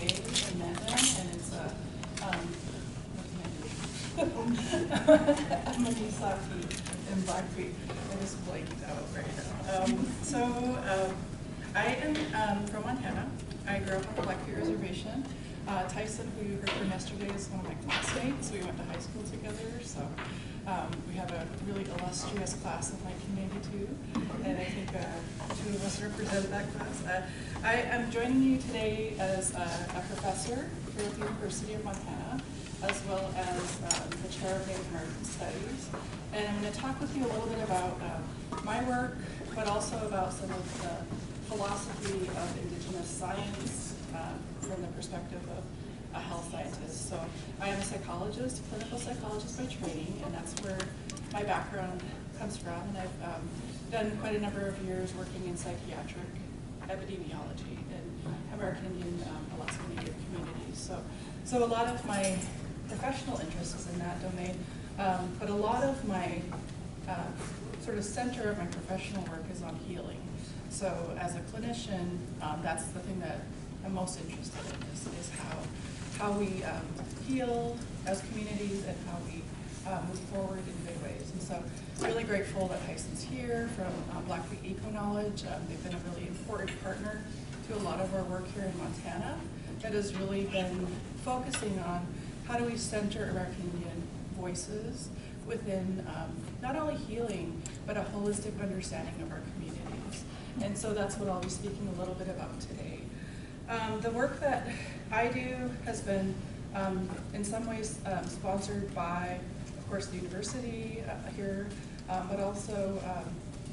today in Mandan, and it's I'm a Misaki in Blackfeet. I just blanked out right now. I am from Montana. I grew up on the Blackfeet Reservation. Tyson, who you heard from yesterday, is one of my classmates. We went to high school together, so we have a really illustrious class of 1992, and I think two of us represent that class. I am joining you today as a professor here at the University of Montana, as well as the chair of Native American Studies. And I'm going to talk with you a little bit about my work, but also about some of the philosophy of Indigenous science from the perspective of a health scientist. So I am a psychologist, a clinical psychologist by training, and that's where my background comes from. And I've done quite a number of years working in psychiatric epidemiology in American Indian Alaska Native communities. So a lot of my professional interest is in that domain, but a lot of my sort of center of my professional work is on healing. So as a clinician, that's the thing that I'm most interested in is how we heal as communities and how we move forward in big ways. And so really grateful that Tyson's here from Blackfeet Eco-Knowledge. They've been a really important partner to a lot of our work here in Montana that has really been focusing on how do we center American Indian voices within not only healing, but a holistic understanding of our communities. And so that's what I'll be speaking a little bit about today. The work that I do has been in some ways sponsored by, of course, the university here, but also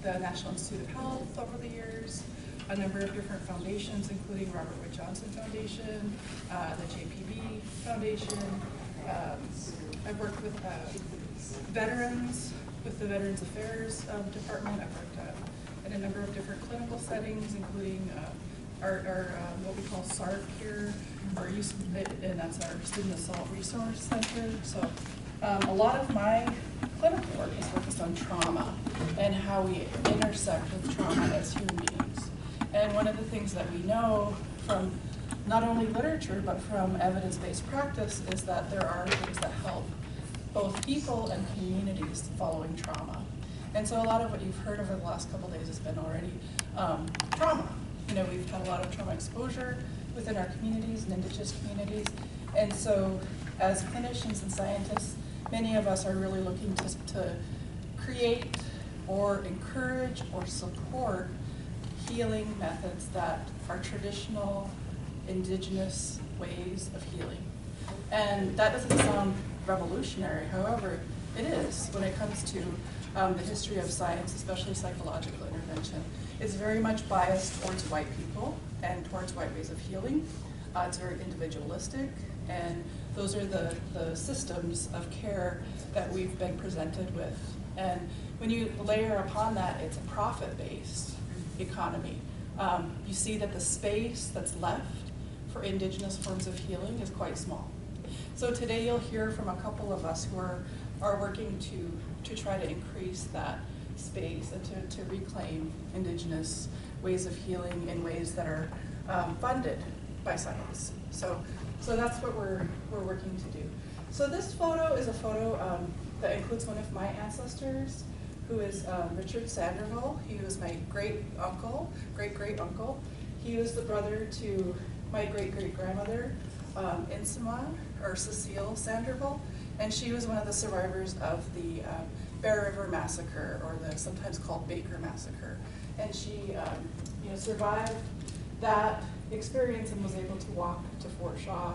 the National Institute of Health over the years, a number of different foundations, including Robert Wood Johnson Foundation, the JPB Foundation. I've worked with veterans, with the Veterans Affairs Department. I've worked in a number of different clinical settings, including our what we call SARC here, and that's our Student Assault Resource Center. So a lot of my clinical work is focused on trauma and how we intersect with trauma as human beings. And one of the things that we know from not only literature, but from evidence-based practice is that there are things that help both people and communities following trauma. And so a lot of what you've heard over the last couple of days has been already trauma. You know, we've had a lot of trauma exposure within our communities and Indigenous communities. And so as clinicians and scientists, many of us are really looking to create or encourage or support healing methods that are traditional Indigenous ways of healing. And that doesn't sound revolutionary, however, it is when it comes to the history of science, especially psychological intervention. It's very much biased towards white people and towards white ways of healing. It's very individualistic, and those are the systems of care that we've been presented with. And when you layer upon that, it's a profit-based economy. You see that the space that's left for Indigenous forms of healing is quite small. So today you'll hear from a couple of us who are working to try to increase that space and to reclaim Indigenous ways of healing in ways that are funded by science. So that's what we're working to do. So this photo is a photo that includes one of my ancestors, who is Richard Sanderville. He was my great-uncle, great-great-uncle. He was the brother to my great-great-grandmother, Insima, or Cecile Sanderville, and she was one of the survivors of the Bear River Massacre, or the sometimes called Baker Massacre. And she survived that experience and was able to walk to Fort Shaw,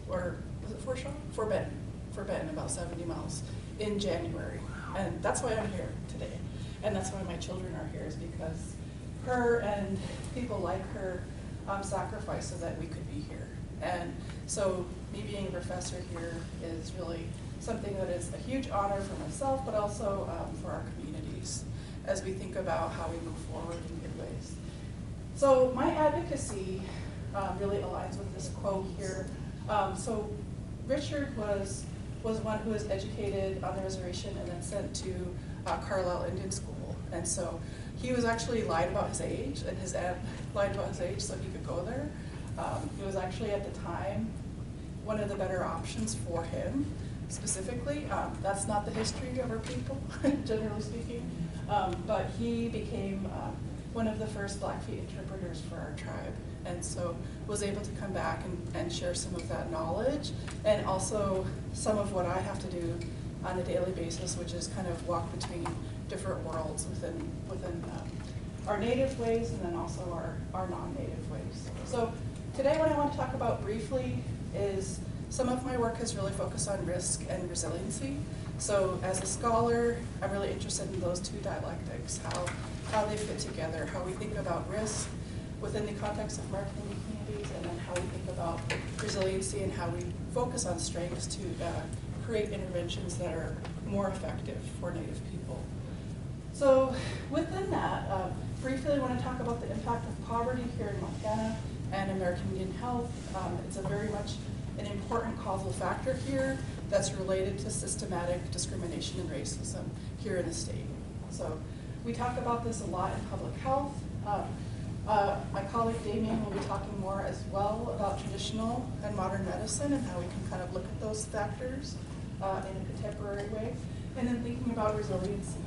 or was it Fort Shaw? Fort Benton, about 70 miles in January. And that's why I'm here today. And that's why my children are here, is because her and people like her sacrificed so that we could be here. And so me being a professor here is really something that is a huge honor for myself, but also for our communities as we think about how we move forward in good ways. So my advocacy really aligns with this quote here. So Richard was one who was educated on the reservation and then sent to Carlisle Indian School. And so he was actually lied about his age, and his aunt lied about his age so he could go there. It was actually at the time one of the better options for him specifically. That's not the history of our people, generally speaking, but he became one of the first Blackfeet interpreters for our tribe, and so was able to come back and share some of that knowledge, and also some of what I have to do on a daily basis, which is kind of walk between different worlds within our native ways and then also our non-native ways. So today what I want to talk about briefly is some of my work has really focused on risk and resiliency. So as a scholar, I'm really interested in those two dialectics, how they fit together, how we think about risk within the context of American Indian communities, and then how we think about resiliency and how we focus on strengths to create interventions that are more effective for Native people. So within that, briefly I want to talk about the impact of poverty here in Montana and American Indian health. It's a very much an important causal factor here that's related to systematic discrimination and racism here in the state. So we talk about this a lot in public health. My colleague Damien will be talking more as well about traditional and modern medicine and how we can kind of look at those factors in a contemporary way. And then thinking about resiliency.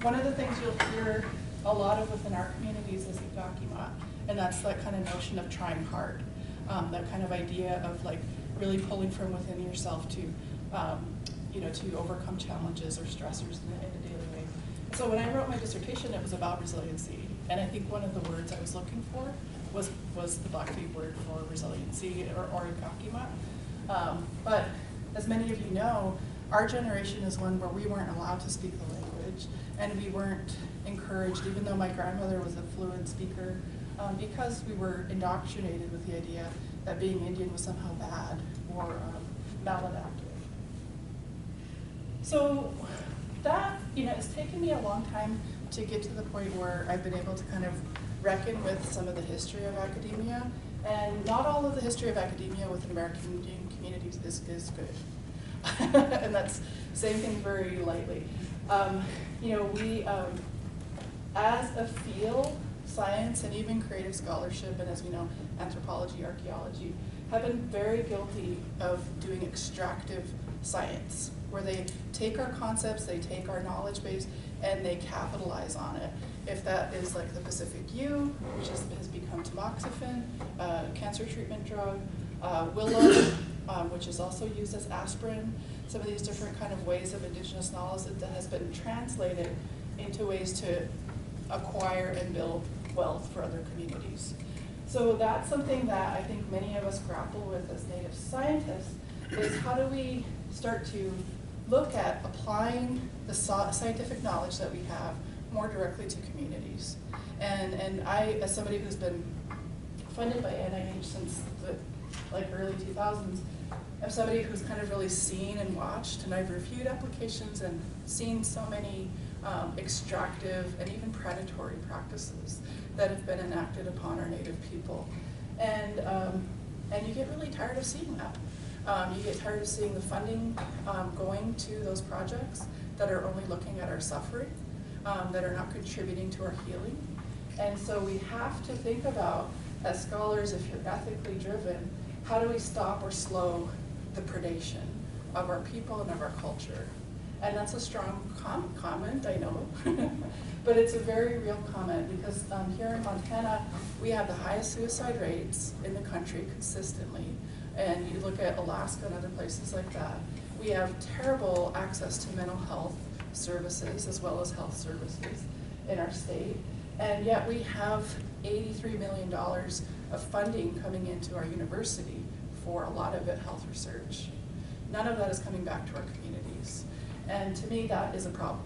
One of the things you'll hear a lot of within our communities is igakimat, and that's that kind of notion of trying hard. That kind of idea of like really pulling from within yourself to, to overcome challenges or stressors in a daily way. So when I wrote my dissertation, it was about resiliency, and I think one of the words I was looking for was the Blackfeet word for resiliency, or igakimat. But as many of you know, our generation is one where we weren't allowed to speak the language, and we weren't encouraged, even though my grandmother was a fluent speaker, because we were indoctrinated with the idea that being Indian was somehow bad or maladaptive. So that, it's taken me a long time to get to the point where I've been able to kind of reckon with some of the history of academia, and not all of the history of academia within American Indian communities is good. And that's saying things very lightly. We, as a field, science and even creative scholarship, and as we know, anthropology, archaeology, have been very guilty of doing extractive science, where they take our concepts, they take our knowledge base, and they capitalize on it. If that is like the Pacific yew, which has become tamoxifen, cancer treatment drug, willow, which is also used as aspirin, some of these different kind of ways of indigenous knowledge that has been translated into ways to acquire and build wealth for other communities. So that's something that I think many of us grapple with as Native scientists, is how do we start to look at applying the scientific knowledge that we have more directly to communities. And I, as somebody who's been funded by NIH since the early 2000s, I'm somebody who's kind of really seen and watched, and I've reviewed applications and seen so many extractive and even predatory practices that have been enacted upon our Native people. And you get really tired of seeing that. You get tired of seeing the funding going to those projects that are only looking at our suffering, that are not contributing to our healing. And so we have to think about, as scholars, if you're ethically driven, how do we stop or slow the predation of our people and of our culture? And that's a strong comment, I know, but it's a very real comment, because here in Montana, we have the highest suicide rates in the country consistently. And you look at Alaska and other places like that, we have terrible access to mental health services as well as health services in our state. And yet we have $83 million of funding coming into our university for a lot of it health research. None of that is coming back to our communities. And to me, that is a problem.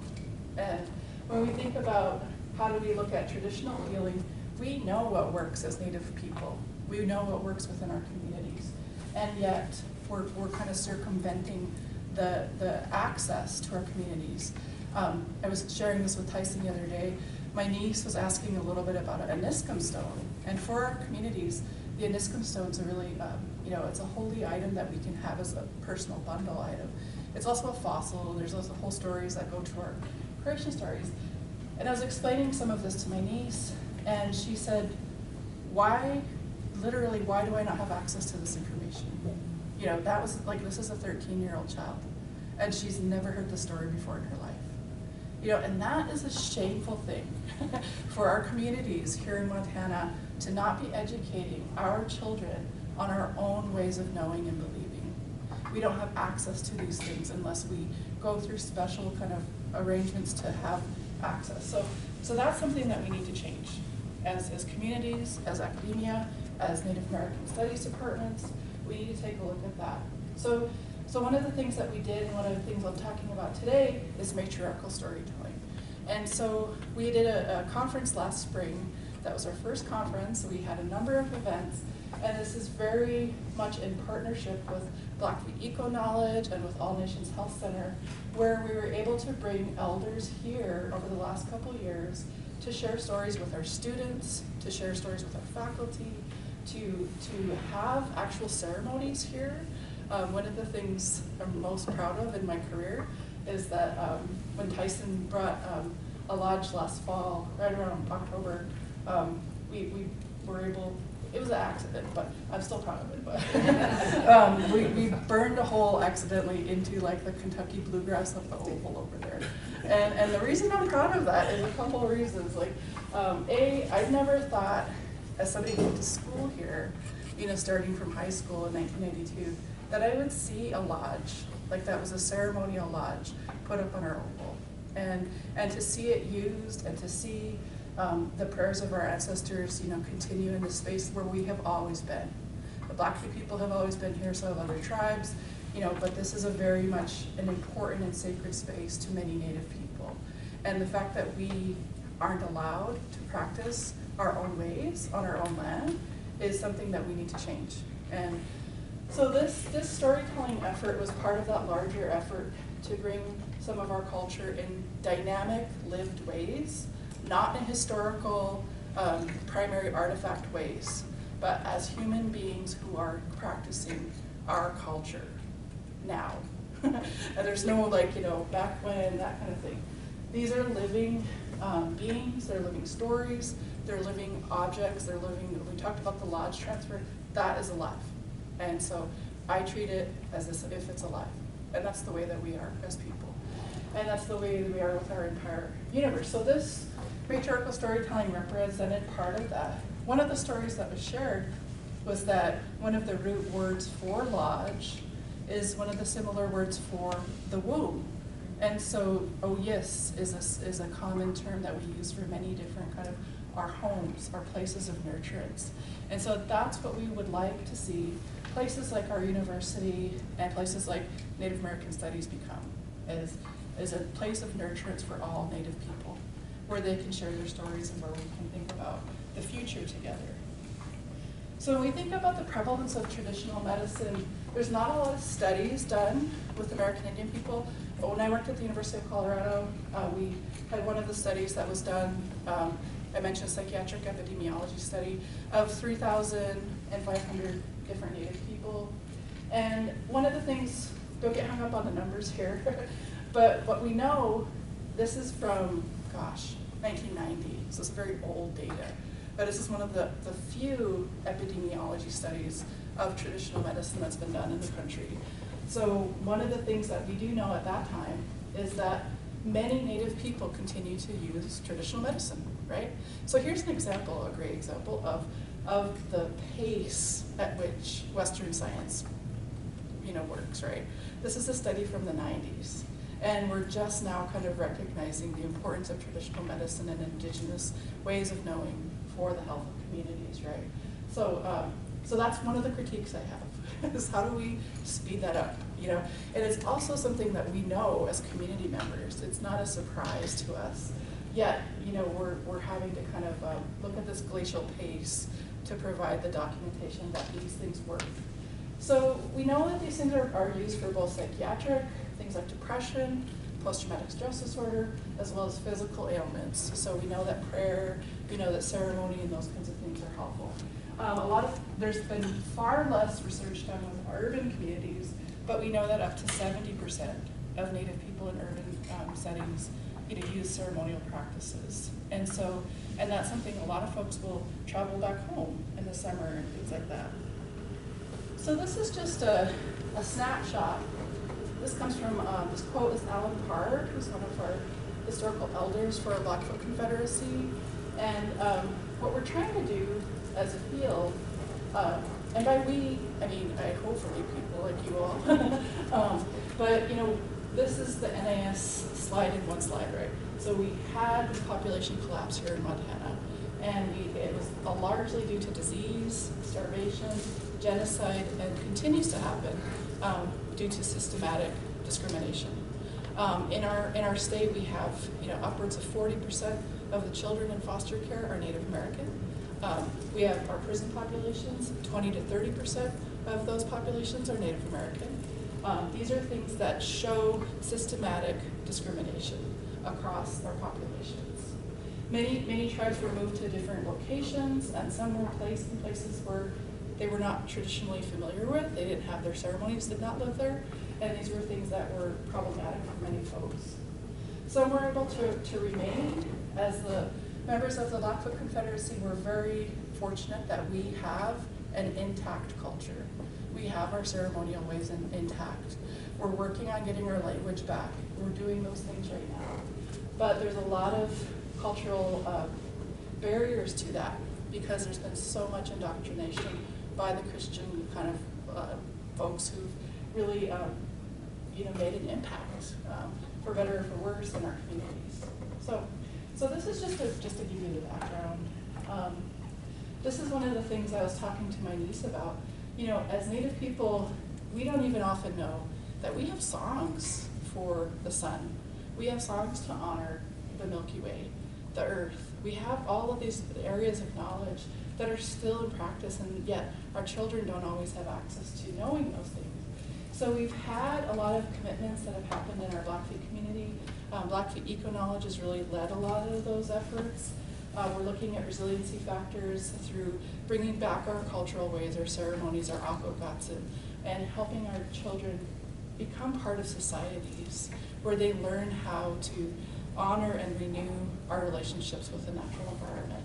And when we think about how do we look at traditional healing, we know what works as Native people. We know what works within our communities. And yet, we're kind of circumventing the access to our communities. I was sharing this with Tyson the other day. My niece was asking a little bit about a Niskum stone. And for our communities, the Niskum stone's a really, it's a holy item that we can have as a personal bundle item. It's also a fossil. There's also whole stories that go to our creation stories. And I was explaining some of this to my niece, and she said, why literally, why do I not have access to this information? You know, that was like, this is a 13-year-old child, and she's never heard the story before in her life. You know, and that is a shameful thing for our communities here in Montana to not be educating our children on our own ways of knowing and believing. We don't have access to these things unless we go through special kind of arrangements to have access. So that's something that we need to change as communities, as academia, as Native American Studies departments. We need to take a look at that. So one of the things that we did, and one of the things I'm talking about today, is matriarchal storytelling. And so we did a conference last spring. That was our first conference. We had a number of events, and this is very much in partnership with Blackfeet Eco Knowledge and with All Nations Health Center, where we were able to bring elders here over the last couple years to share stories with our students, to share stories with our faculty, to have actual ceremonies here. One of the things I'm most proud of in my career is that when Tyson brought a lodge last fall, right around October, we were able, it was an accident, but I'm still proud of it, but we burned a hole accidentally into like the Kentucky bluegrass of the oval over there. And the reason I'm proud of that is a couple of reasons. Like, I'd never thought, as somebody who went to school here, you know, starting from high school in 1992, that I would see a lodge, like that was a ceremonial lodge, put up on our oval. And to see it used, and to see the prayers of our ancestors, you know, continue in the space where we have always been. The Blackfeet people have always been here, so have other tribes, you know, but this is a very much an important and sacred space to many Native people. And the fact that we aren't allowed to practice our own ways on our own land is something that we need to change. And so this storytelling effort was part of that larger effort to bring some of our culture in dynamic, lived ways, not in historical, primary artifact ways, but as human beings who are practicing our culture now. And there's no like, you know, back when, that kind of thing. These are living beings, they're living stories, they're living objects, they're living, we talked about the lodge transfer, that is alive. And so I treat it as if it's alive. And that's the way that we are as people. And that's the way that we are with our entire universe. So this matriarchal storytelling represented part of that. One of the stories that was shared was that one of the root words for lodge is one of the similar words for the womb. And so oyis is a common term that we use for many different kind of our homes, our places of nurturance. And so that's what we would like to see places like our university and places like Native American Studies become, is a place of nurturance for all Native people, where they can share their stories and where we can think about the future together. So when we think about the prevalence of traditional medicine, there's not a lot of studies done with American Indian people. But when I worked at the University of Colorado, we had one of the studies that was done, I mentioned a psychiatric epidemiology study of 3,500 different Native people. And one of the things, don't get hung up on the numbers here, but what we know, this is from, gosh, 1990, so it's very old data. But this is one of the few epidemiology studies of traditional medicine that's been done in the country. So one of the things that we do know at that time is that many Native people continue to use traditional medicine, right? So here's an example, a great example of the pace at which Western science, you know, works, right? This is a study from the 90s. And we're just now kind of recognizing the importance of traditional medicine and indigenous ways of knowing for the health of communities, right? So that's one of the critiques I have, is how do we speed that up, you know? And it's also something that we know as community members. It's not a surprise to us. Yet, you know, we're having to kind of look at this glacial pace to provide the documentation that these things work. So we know that these things are used for both psychiatric, things like depression, post-traumatic stress disorder, as well as physical ailments. So we know that prayer, we know that ceremony and those kinds of things are helpful. There's been far less research done with urban communities, but we know that up to 70% of Native people in urban settings use ceremonial practices. And so, and that's something a lot of folks will travel back home in the summer and things like that. So this is just a snapshot. This comes from, this quote is Alan Parr, who's one of our historical elders for our Blackfoot Confederacy. And what we're trying to do as a field, and by we, I mean, I hopefully people like you all, but this is the NAS slide in one slide, right? So we had this population collapse here in Montana, and it was largely due to disease, starvation, genocide, and continues to happen due to systematic discrimination. In our state, we have upwards of 40% of the children in foster care are Native American. We have our prison populations, 20 to 30% of those populations are Native American. These are things that show systematic discrimination across our populations. Many tribes were moved to different locations, and some were placed in places where they were not traditionally familiar with. They didn't have their ceremonies, did not live there, and these were things that were problematic for many folks. Some were able to remain. As the members of the Blackfoot Confederacy, we're very fortunate that we have an intact culture. We have our ceremonial ways intact. We're working on getting our language back. We're doing those things right now. But there's a lot of cultural barriers to that because there's been so much indoctrination by the Christian kind of folks who've really made an impact, for better or for worse, in our communities. So this is just to give you the background. This is one of the things I was talking to my niece about. As Native people, we don't even often know that we have songs for the sun. We have songs to honor the Milky Way, the earth. We have all of these areas of knowledge that are still in practice, and yet our children don't always have access to knowing those things. So we've had a lot of commitments that have happened in our Blackfeet community. Blackfeet Eco-Knowledge has really led a lot of those efforts. We're looking at resiliency factors through bringing back our cultural ways, our ceremonies, our akogats, and helping our children become part of societies where they learn how to honor and renew our relationships with the natural environment.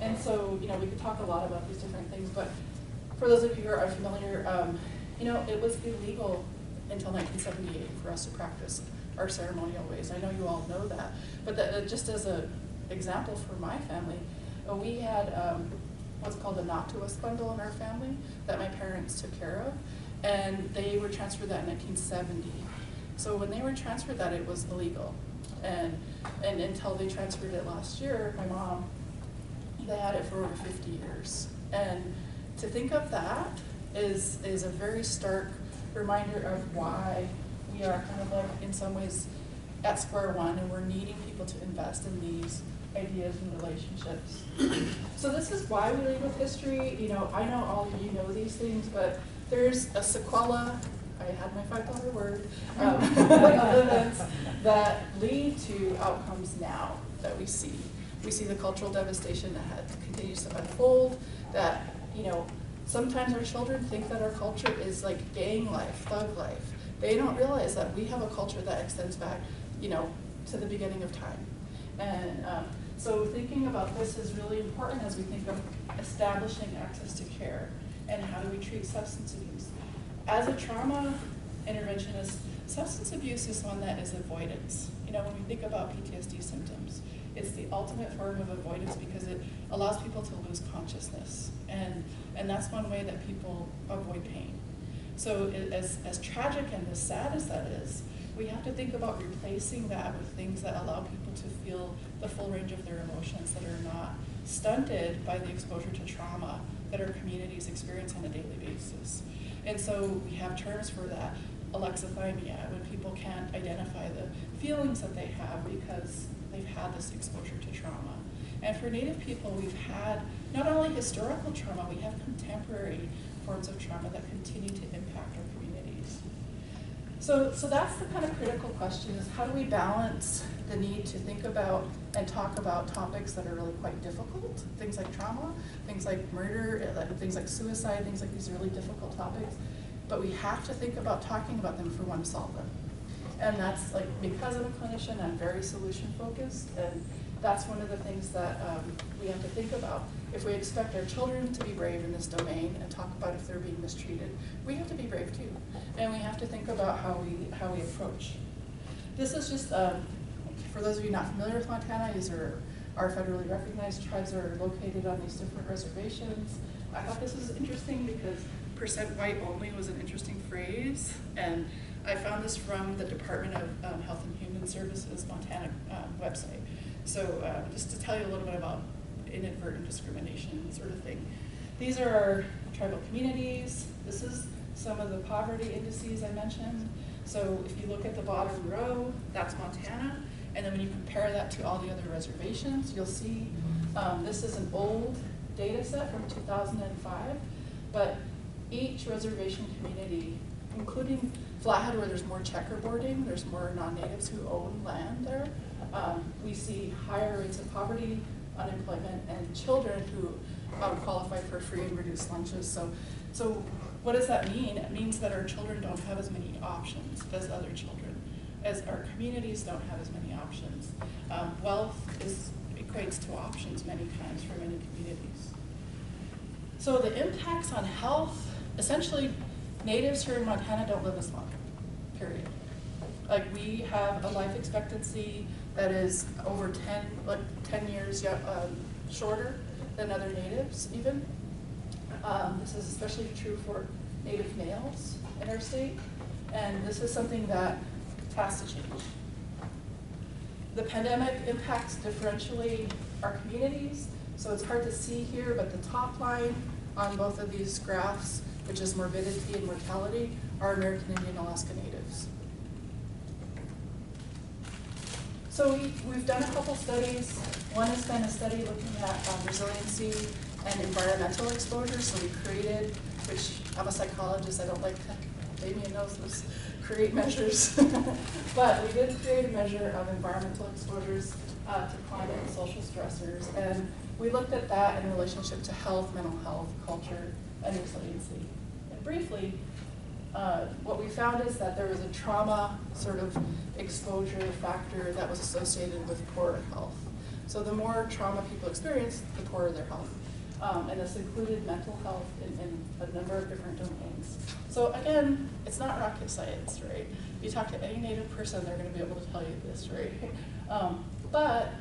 And so, we could talk a lot about these different things, but for those of you who are unfamiliar, it was illegal until 1978 for us to practice our ceremonial ways. I know you all know that, but just as an example for my family, we had what's called a Natuas bundle in our family that my parents took care of, and they were transferred that in 1970. So when they were transferred that, it was illegal. And until they transferred it last year, my mom, they had it for over 50 years. And to think of that is a very stark reminder of why we are kind of like, in some ways, at square one, and we're needing people to invest in these ideas and relationships. So this is why we lead with history. I know all of you know these things, but there's a sequela, I had my $5 word, of events that lead to outcomes now that we see. We see the cultural devastation that continues to unfold, that, sometimes our children think that our culture is like gang life, thug life. They don't realize that we have a culture that extends back, to the beginning of time. And so thinking about this is really important as we think of establishing access to care and how do we treat substance abuse. As a trauma interventionist, substance abuse is one that is avoidance. When we think about PTSD symptoms, it's the ultimate form of avoidance because it allows people to lose consciousness. And that's one way that people avoid pain. So as tragic and as sad as that is, we have to think about replacing that with things that allow people to feel the full range of their emotions, that are not stunted by the exposure to trauma that our communities experience on a daily basis. And so we have terms for that, alexithymia, when people can't identify the feelings that they have because they've had this exposure to trauma. And for Native people, we've had not only historical trauma, we have contemporary forms of trauma that continue to impact our communities. So that's the kind of critical question, is how do we balance the need to think about and talk about topics that are really quite difficult, things like trauma, things like murder, things like suicide, things like these really difficult topics, but we have to think about talking about them if we want to solve them. And that's like, because I'm a clinician, I'm very solution focused, and that's one of the things that we have to think about. If we expect our children to be brave in this domain and talk about if they're being mistreated, we have to be brave too. And we have to think about how we approach. This is just, for those of you not familiar with Montana, these are our federally recognized tribes that are located on these different reservations. I thought this was interesting because % white only was an interesting phrase, and I found this from the Department of Health and Human Services Montana website. So just to tell you a little bit about inadvertent discrimination sort of thing. These are our tribal communities. This is some of the poverty indices I mentioned. So if you look at the bottom row, that's Montana. And then when you compare that to all the other reservations, you'll see this is an old data set from 2005, but each reservation community, including Flathead where there's more checkerboarding, there's more non-natives who own land there, we see higher rates of poverty, unemployment, and children who qualify for free and reduced lunches. So what does that mean? It means that our children don't have as many options as other children, as our communities don't have as many options. Wealth equates to options many times for many communities. So the impacts on health, essentially, natives here in Montana don't live as long, period. Like, we have a life expectancy that is over 10 years shorter than other natives even. This is especially true for native males in our state, and this is something that has to change. The pandemic impacts differentially our communities, so it's hard to see here, but the top line on both of these graphs, which is morbidity and mortality, are American Indian Alaska Natives. So we've done a couple studies. One has been a study looking at resiliency and environmental exposure. So we created, which I'm a psychologist, I don't like to, Damien knows this, create measures. But we did create a measure of environmental exposures to climate and social stressors. And we looked at that in relationship to health, mental health, culture, and resiliency. And briefly, what we found is that there was a trauma sort of exposure factor that was associated with poorer health. So the more trauma people experience, the poorer their health. And this included mental health in a number of different domains. So again, it's not rocket science, right? You talk to any Native person, they're going to be able to tell you this, right? But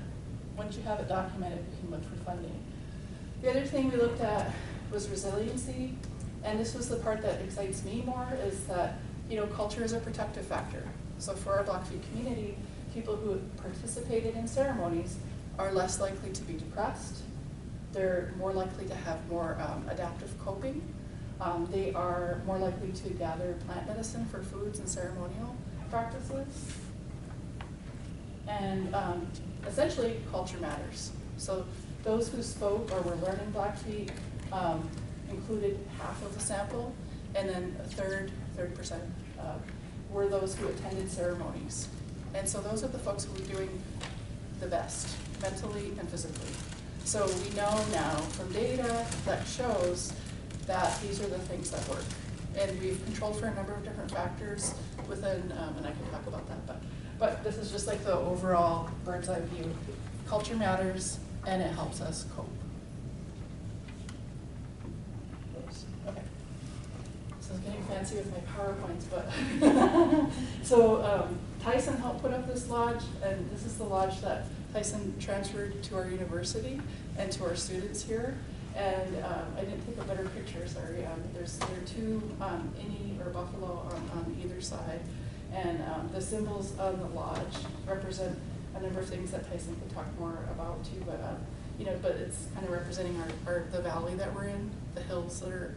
once you have it documented, you can look for funding. The other thing we looked at was resiliency. And this was the part that excites me more, is that, you know, culture is a protective factor. So for our Blackfeet community, people who participated in ceremonies are less likely to be depressed. They're more likely to have more adaptive coping. They are more likely to gather plant medicine for foods and ceremonial practices. And essentially, culture matters. So those who spoke or were learning Blackfeet included half of the sample, and then a 30% were those who attended ceremonies. And so those are the folks who were doing the best, mentally and physically. So we know now from data that shows that these are the things that work. And we've controlled for a number of different factors within, and I can talk about that, but this is just like the overall bird's eye view. Culture matters, and it helps us cope. Okay, so I was getting fancy with my PowerPoints, but so Tyson helped put up this lodge, and this is the lodge that Tyson transferred to our university and to our students here. And I didn't take a better picture, sorry. There are two Innie or buffalo on either side, and the symbols on the lodge represent a number of things that Tyson could talk more about too. But you know, but it's kind of representing the valley that we're in, the hills that are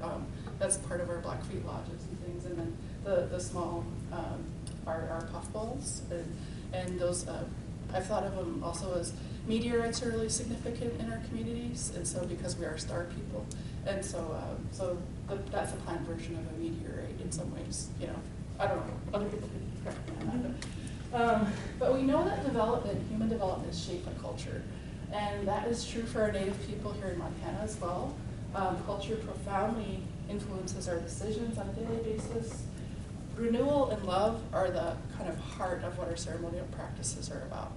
that's part of our Blackfeet lodges and things, and then the small our puffballs, and those I've thought of them also as meteorites are really significant in our communities, and so because we are star people, and so that's a planned version of a meteorite in some ways. You know, I don't know, other people could correct me on that. But we know that human development is shaped by culture, and that is true for our Native people here in Montana as well. Culture profoundly influences our decisions on a daily basis. renewal and love are the kind of heart of what our ceremonial practices are about.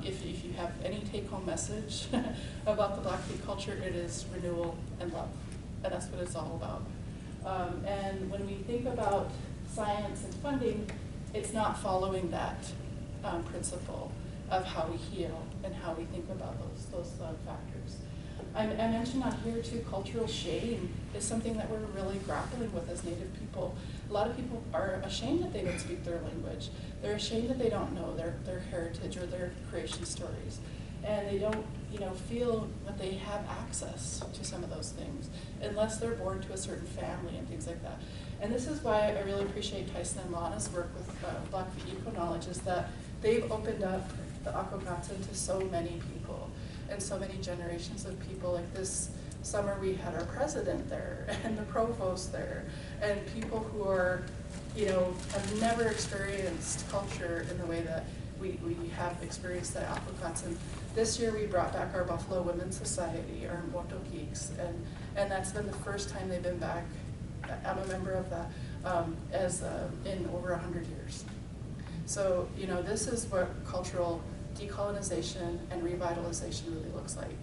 If you have any take-home message about the Blackfeet culture, it is renewal and love, and that's what it's all about. And when we think about science and funding, it's not following that principle of how we heal and how we think about those factors. I mentioned on here too, cultural shame is something that we're really grappling with as Native people. A lot of people are ashamed that they don't speak their language. They're ashamed that they don't know their heritage or their creation stories. And they don't, feel that they have access to some of those things unless they're born to a certain family and things like that. And this is why I really appreciate Tyson and Lana's work with Blackfeet Eco-Knowledge, is that they've opened up the Akokatsin to so many people and so many generations of people. Like this summer we had our president there and the provost there and people who are, have never experienced culture in the way that we have experienced the Akokatsin. This year we brought back our Buffalo Women's Society, our Moto Geeks, and that's been the first time they've been back. I'm a member of that in over 100 years. So, this is what cultural decolonization and revitalization really looks like.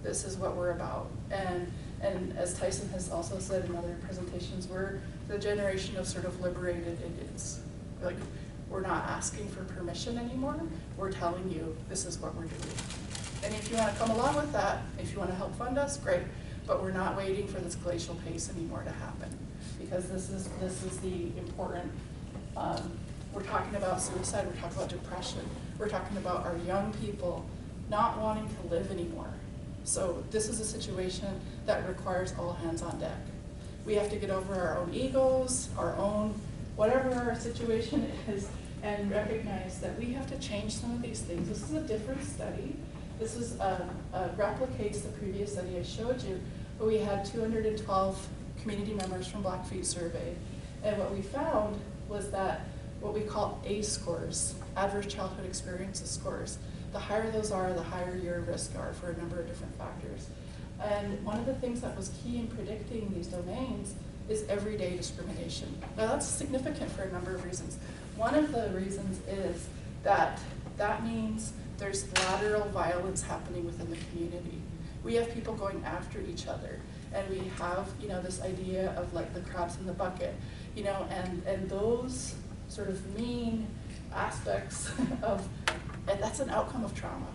This is what we're about. And as Tyson has also said in other presentations, we're the generation of sort of liberated Indians. Like, we're not asking for permission anymore. We're telling you this is what we're doing. And if you want to come along with that, if you want to help fund us, great. But we're not waiting for this glacial pace anymore to happen, because this is the important. We're talking about suicide. We're talking about depression. We're talking about our young people not wanting to live anymore. So this is a situation that requires all hands on deck. We have to get over our own egos, our own whatever our situation is, and recognize that we have to change some of these things. This is a different study. This is replicates the previous study I showed you, but we had 212 community members from Blackfeet surveyed, and what we found was that what we call ACE scores, adverse childhood experiences scores, the higher those are, the higher your risk are for a number of different factors. And one of the things that was key in predicting these domains is everyday discrimination. Now that's significant for a number of reasons. One of the reasons is that means there's lateral violence happening within the community. We have people going after each other, and we have, this idea of like the crabs in the bucket, and those sort of mean aspects of, and that's an outcome of trauma.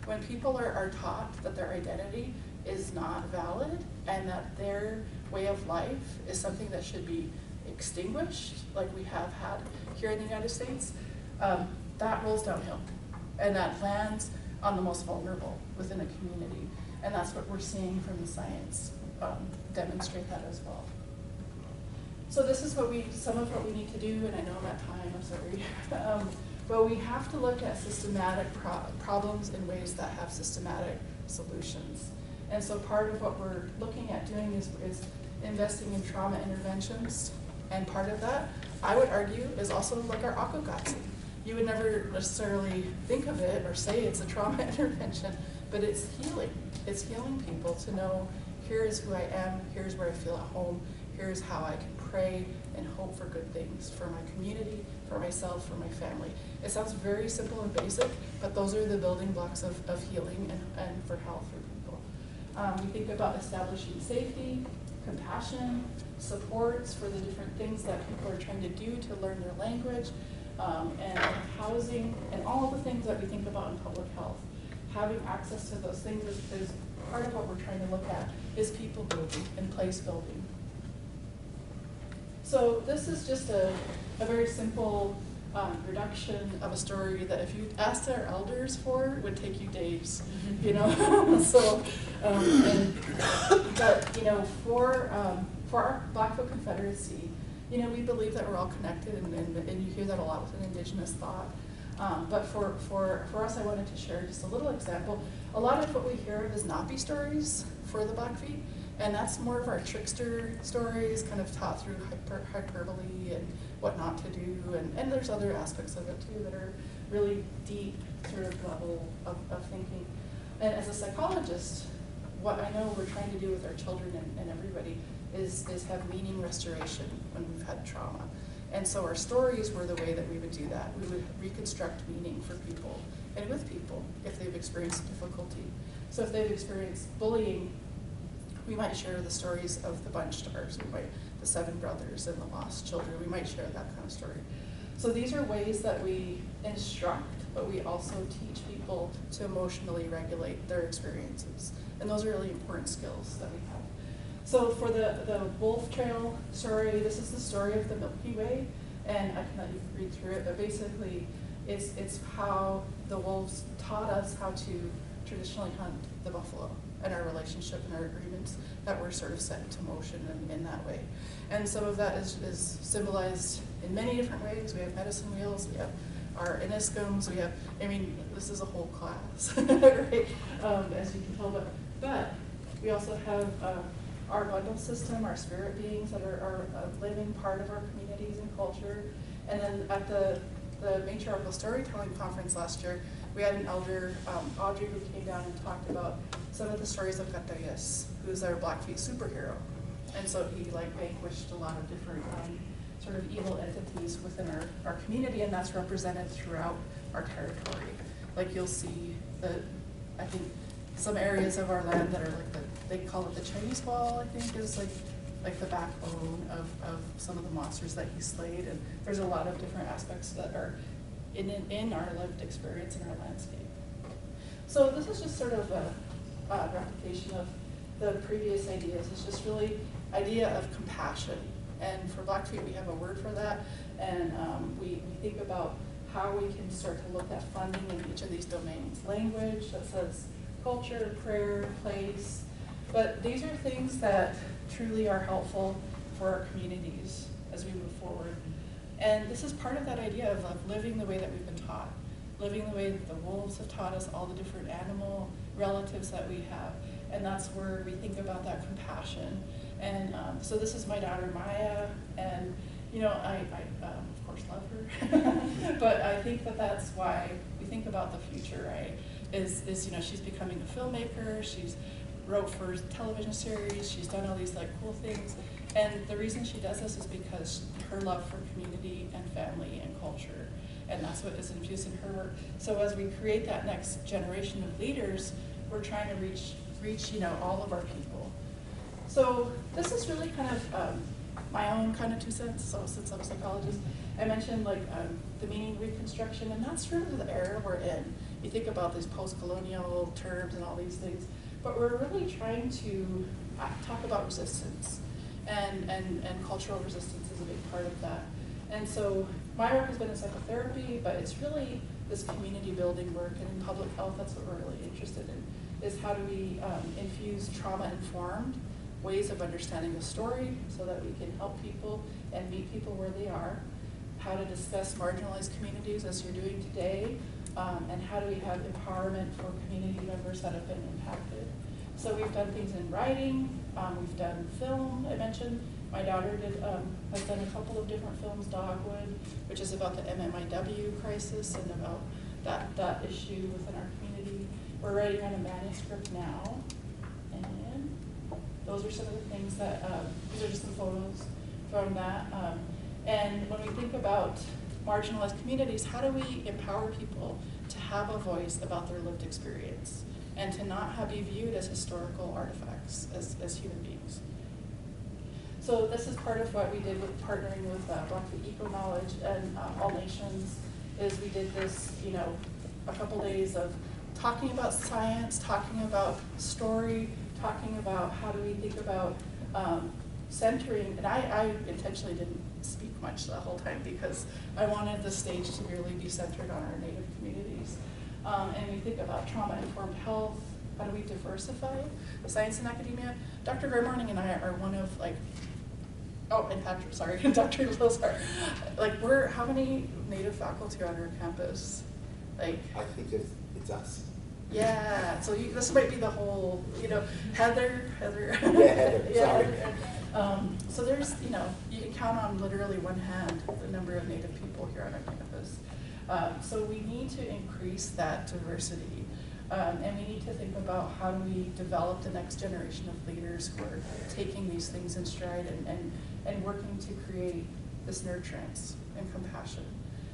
When people are taught that their identity is not valid and that their way of life is something that should be extinguished, like we have had here in the United States, that rolls downhill. And that lands on the most vulnerable within a community. And that's what we're seeing from the science demonstrate that as well. So this is some of what we need to do, and I know I'm at time, I'm sorry. But we have to look at systematic problems in ways that have systematic solutions. And so part of what we're looking at doing is investing in trauma interventions. And part of that, I would argue, is also like our Akokatsin. You would never necessarily think of it or say it's a trauma intervention, but it's healing. It's healing people to know, here is who I am, here's where I feel at home, here's how I can pray and hope for good things for my community, for myself, for my family. It sounds very simple and basic, but those are the building blocks of healing and for health for people. We think about establishing safety, compassion, supports for the different things that people are trying to do to learn their language, and housing, and all of the things that we think about in public health. Having access to those things is part of what we're trying to look at, is people building and place building. So this is just a very simple reduction of a story that if you asked our elders for, it would take you days, So, for our Blackfoot Confederacy, we believe that we're all connected, and you hear that a lot with an Indigenous thought. But for us, I wanted to share just a little example. A lot of what we hear of is Napi stories for the Blackfeet, and that's more of our trickster stories, kind of taught through hyperbole and what not to do, and there's other aspects of it too that are really deep sort of level of thinking. And as a psychologist, what I know we're trying to do with our children and everybody is have meaning restoration when we've had trauma. And so our stories were the way that we would do that. We would reconstruct meaning for people and with people if they've experienced difficulty. So if they've experienced bullying, we might share the stories of the Bunch Stars, the 7 brothers and the lost children. We might share that kind of story. So these are ways that we instruct, but we also teach people to emotionally regulate their experiences. And those are really important skills that we have. So for the Wolf Trail story, this is the story of the Milky Way, and I can let you read through it, but basically it's how the wolves taught us how to traditionally hunt the buffalo, and our relationship and our agreements that were sort of set into motion in that way. And some of that is symbolized in many different ways. We have medicine wheels, we have our Iniscums, we have, I mean, this is a whole class, right? As you can tell, but we also have our bundle system, our spirit beings that are a living part of our communities and culture. And then at the Matriarchal Storytelling Conference last year, we had an elder, Audrey, who came down and talked about some of the stories of Gatayas, who's our Blackfeet superhero. And so he vanquished a lot of different sort of evil entities within our community, and that's represented throughout our territory. Like you'll see I think some areas of our land that are they call it the Chinese wall, I think, is like the backbone of some of the monsters that he slayed. And there's a lot of different aspects that are in our lived experience in our landscape. So this is just sort of a replication of the previous ideas. It's just really idea of compassion. And for Blackfeet, we have a word for that. And we think about how we can start to look at funding in each of these domains. Language, that says culture, prayer, place. But these are things that truly are helpful for our communities as we move forward. And this is part of that idea of living the way that we've been taught, living the way that the wolves have taught us, all the different animal relatives that we have. And that's where we think about that compassion. And so this is my daughter, Maya, and I of course love her, but I think that that's why we think about the future, right? Is she's becoming a filmmaker, she's wrote for television series, she's done all these cool things. And the reason she does this is because her love for community and family and culture, and that's what is infused in her work. So as we create that next generation of leaders, we're trying to reach all of our people. So this is really kind of my own kind of 2 cents. So since I'm a psychologist, I mentioned the meaning reconstruction, and that's sort of the era we're in. You think about these post-colonial terms and all these things, but we're really trying to talk about resistance, and cultural resistance is a big part of that. And so my work has been in psychotherapy, but it's really this community building work, and in public health, that's what we're really interested in, is how do we infuse trauma-informed ways of understanding the story so that we can help people and meet people where they are, how to discuss marginalized communities as you're doing today, and how do we have empowerment for community members that have been impacted. So we've done things in writing, we've done film, I mentioned. My daughter has done a couple of different films, Dogwood, which is about the MMIW crisis and about that issue within our community. We're writing on a manuscript now, and those are some of the things that, these are just some photos from that. And when we think about marginalized communities, how do we empower people to have a voice about their lived experience and to not be viewed as historical artifacts, as human beings? So this is part of what we did with partnering with Blackfeet Eco Knowledge and All Nations, is we did this, a couple days of talking about science, talking about story, talking about how do we think about centering, and I intentionally didn't speak much the whole time because I wanted the stage to really be centered on our Native communities. And we think about trauma-informed health, how do we diversify science and academia. Dr. Grimorning and I are one of and Patrick, sorry, Dr. Lozar, how many Native faculty are on our campus? I think it's us. Yeah, so this might be the whole, Heather. Yeah, Heather, sorry. So there's, you can count on literally one hand the number of Native people here on our campus. So we need to increase that diversity. And we need to think about how do we develop the next generation of leaders who are taking these things in stride and working to create this nurturance and compassion.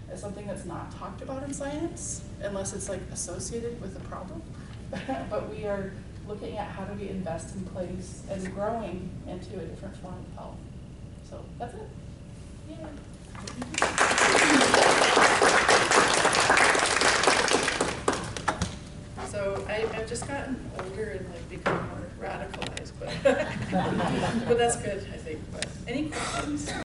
It's something that's not talked about in science unless it's like associated with a problem. But we are looking at how do we invest in place and growing into a different form of health. So that's it. Yeah. So I've just gotten older and like become more radicalized, but but that's good, I think. But any questions?